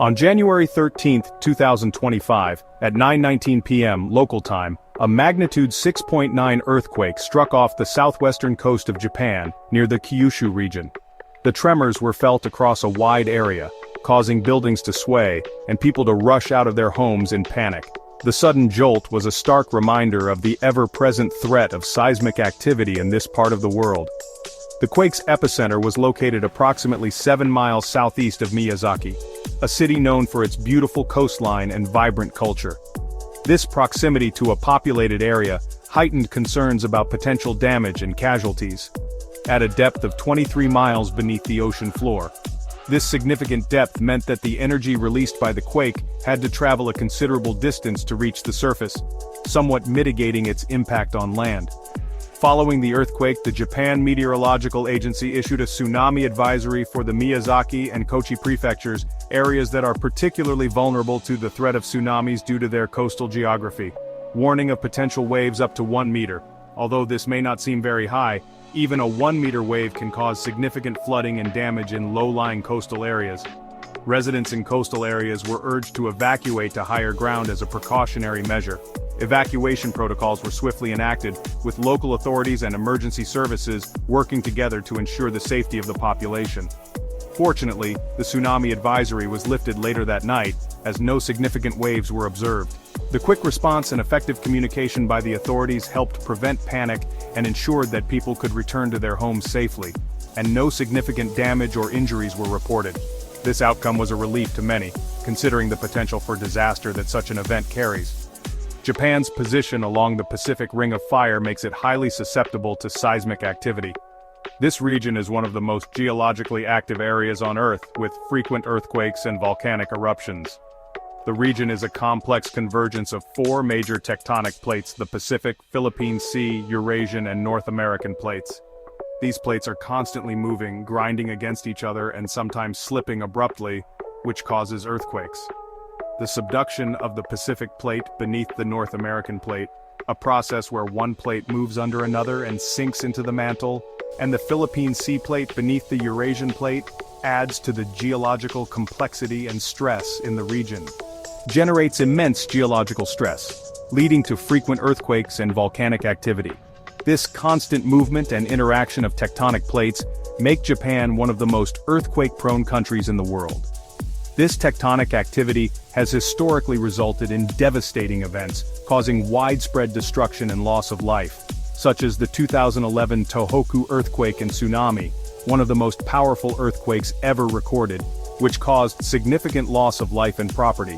On January 13, 2025, at 9:19 p.m. local time, a magnitude 6.9 earthquake struck off the southwestern coast of Japan, near the Kyushu region. The tremors were felt across a wide area, causing buildings to sway, and people to rush out of their homes in panic. The sudden jolt was a stark reminder of the ever-present threat of seismic activity in this part of the world. The quake's epicenter was located approximately 7 miles southeast of Miyazaki, a city known for its beautiful coastline and vibrant culture. This proximity to a populated area heightened concerns about potential damage and casualties. At a depth of 23 miles beneath the ocean floor. This significant depth meant that the energy released by the quake had to travel a considerable distance to reach the surface, somewhat mitigating its impact on land. Following the earthquake, the Japan Meteorological Agency issued a tsunami advisory for the Miyazaki and Kochi prefectures, areas that are particularly vulnerable to the threat of tsunamis due to their coastal geography. Warning of potential waves up to 1 meter. Although this may not seem very high, even a 1-meter wave can cause significant flooding and damage in low-lying coastal areas. Residents in coastal areas were urged to evacuate to higher ground as a precautionary measure. Evacuation protocols were swiftly enacted, with local authorities and emergency services working together to ensure the safety of the population. Fortunately, the tsunami advisory was lifted later that night, as no significant waves were observed. The quick response and effective communication by the authorities helped prevent panic and ensured that people could return to their homes safely, and no significant damage or injuries were reported. This outcome was a relief to many, considering the potential for disaster that such an event carries. Japan's position along the Pacific Ring of Fire makes it highly susceptible to seismic activity. This region is one of the most geologically active areas on Earth, with frequent earthquakes and volcanic eruptions. The region is a complex convergence of 4 major tectonic plates: the Pacific, Philippine Sea, Eurasian, and North American plates. These plates are constantly moving, grinding against each other, and sometimes slipping abruptly, which causes earthquakes. The subduction of the Pacific plate beneath the North American plate, a process where one plate moves under another and sinks into the mantle, and the Philippine Sea plate beneath the Eurasian plate, adds to the geological complexity and stress in the region. Generates immense geological stress, leading to frequent earthquakes and volcanic activity. This constant movement and interaction of tectonic plates make Japan one of the most earthquake-prone countries in the world. This tectonic activity has historically resulted in devastating events, causing widespread destruction and loss of life, such as the 2011 Tohoku earthquake and tsunami, one of the most powerful earthquakes ever recorded, which caused significant loss of life and property.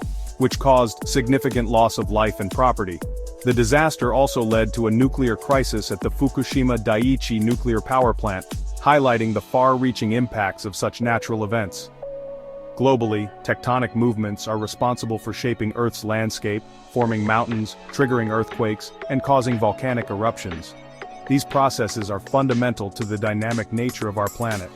The disaster also led to a nuclear crisis at the Fukushima Daiichi nuclear power plant, highlighting the far-reaching impacts of such natural events. Globally, tectonic movements are responsible for shaping Earth's landscape, forming mountains, triggering earthquakes, and causing volcanic eruptions. These processes are fundamental to the dynamic nature of our planet.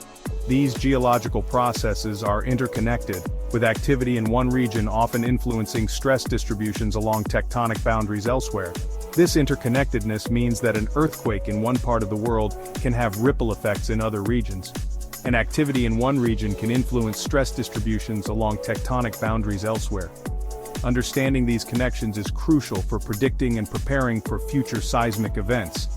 These geological processes are interconnected, with activity in one region often influencing stress distributions along tectonic boundaries elsewhere. This interconnectedness means that an earthquake in one part of the world can have ripple effects in other regions. And activity in one region can influence stress distributions along tectonic boundaries elsewhere. Understanding these connections is crucial for predicting and preparing for future seismic events.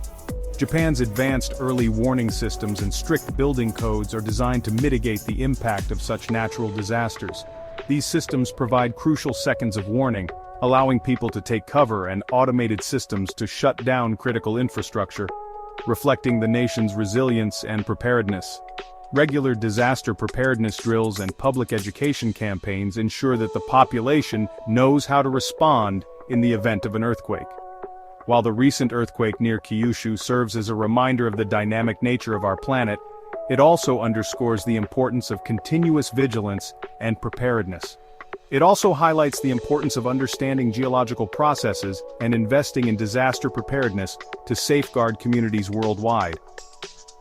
Japan's advanced early warning systems and strict building codes are designed to mitigate the impact of such natural disasters. These systems provide crucial seconds of warning, allowing people to take cover, and automated systems to shut down critical infrastructure, reflecting the nation's resilience and preparedness. Regular disaster preparedness drills and public education campaigns ensure that the population knows how to respond in the event of an earthquake. While the recent earthquake near Kyushu serves as a reminder of the dynamic nature of our planet, it also underscores the importance of continuous vigilance and preparedness. It also highlights the importance of understanding geological processes and investing in disaster preparedness to safeguard communities worldwide.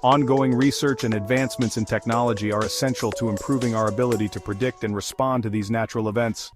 Ongoing research and advancements in technology are essential to improving our ability to predict and respond to these natural events.